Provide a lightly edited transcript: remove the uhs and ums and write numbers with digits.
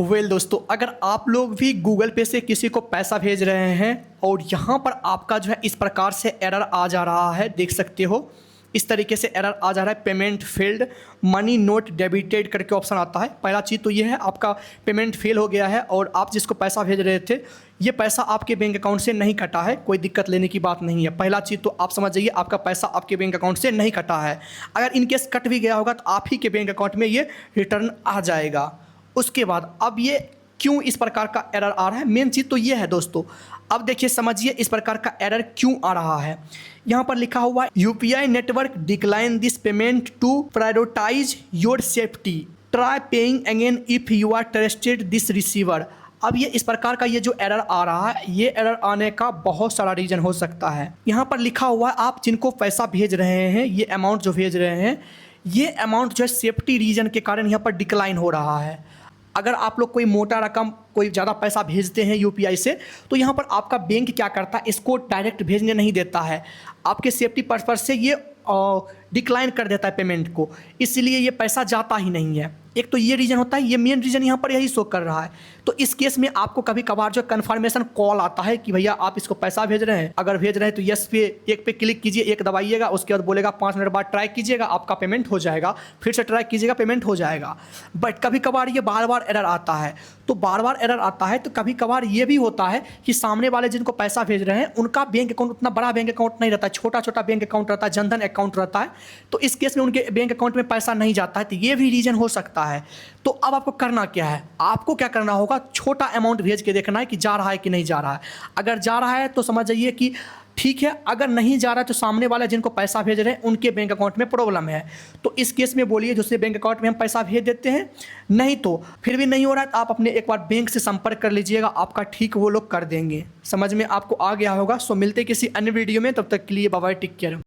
दोस्तों, अगर आप लोग भी गूगल पे से किसी को पैसा भेज रहे हैं और यहाँ पर आपका जो है इस प्रकार से एरर आ जा रहा है, देख सकते हो इस तरीके से एरर आ जा रहा है। Payment failed, money note debited करके ऑप्शन आता है। पहला चीज़ तो ये है, आपका पेमेंट फेल हो गया है और आप जिसको पैसा भेज रहे थे ये पैसा आपके बैंक अकाउंट से नहीं कटा है, कोई दिक्कत लेने की बात नहीं है। पहला चीज़ तो आप समझ जाइए, आपका पैसा आपके बैंक अकाउंट से नहीं कटा है। अगर इनकेस कट भी गया होगा तो आप ही के बैंक अकाउंट में ये रिटर्न आ जाएगा। उसके बाद अब ये क्यों इस प्रकार का एरर आ रहा है, मेन चीज़ तो ये है दोस्तों। अब देखिए, समझिए इस प्रकार का एरर क्यों आ रहा है। यहाँ पर लिखा हुआ है UPI network decline this payment to prioritise your safety, try paying again if you are trusted this receiver. अब ये इस प्रकार का ये जो एरर आ रहा है, ये एरर आने का बहुत सारा रीज़न हो सकता है। यहाँ पर लिखा हुआ है आप जिनको पैसा भेज रहे हैं, ये अमाउंट जो भेज रहे हैं, ये अमाउंट जो है सेफ्टी रीजन के कारण यहाँ पर डिक्लाइन हो रहा है। अगर आप लोग कोई मोटा रकम, कोई ज़्यादा पैसा भेजते हैं यूपीआई से, तो यहाँ पर आपका बैंक क्या करता है, इसको डायरेक्ट भेजने नहीं देता है, आपके सेफ्टी पर्पज़ से ये डिक्लाइन कर देता है पेमेंट को, इसलिए ये पैसा जाता ही नहीं है। एक तो ये रीज़न होता है, ये मेन रीज़न यहाँ पर यही शो कर रहा है। तो इस केस में आपको कभी कभार जो कन्फर्मेशन कॉल आता है कि भैया आप इसको पैसा भेज रहे हैं, अगर भेज रहे हैं तो यस पे एक पे क्लिक कीजिए, एक दबाइएगा, उसके बाद बोलेगा 5 मिनट बाद ट्राई कीजिएगा, आपका पेमेंट हो जाएगा, फिर से ट्राई कीजिएगा, पेमेंट हो जाएगा। बट कभी कभार ये बार बार एरर आता है। तो बार बार एरर आता है तो कभी कभार ये भी होता है कि सामने वाले जिनको पैसा भेज रहे हैं उनका बैंक अकाउंट उतना बड़ा बैंक अकाउंट नहीं रहता है, छोटा छोटा बैंक अकाउंट रहता है, जनधन अकाउंट रहता है। तो इस केस में उनके बैंक अकाउंट में पैसा नहीं जाता है, तो ये भी रीज़न हो सकता है। तो अब आपको करना क्या है, आपको क्या करना होगा, छोटा अमाउंट भेज के देखना है कि जा रहा है कि नहीं जा रहा है। अगर जा रहा है तो समझ जाइए कि ठीक है, अगर नहीं जा रहा है तो सामने वाले जिनको पैसा भेज रहे हैं उनके बैंक अकाउंट में प्रॉब्लम है। तो इस केस में बोलिए दूसरे बैंक अकाउंट में हम पैसा भेज देते हैं। नहीं तो फिर भी नहीं हो रहा है तो आप अपने एक बार बैंक से संपर्क कर लीजिएगा, आपका ठीक वो लोग कर देंगे। समझ में आपको आ गया होगा। सो मिलते किसी अन्य वीडियो में, तब तक के लिए बाय बाय, टेक केयर।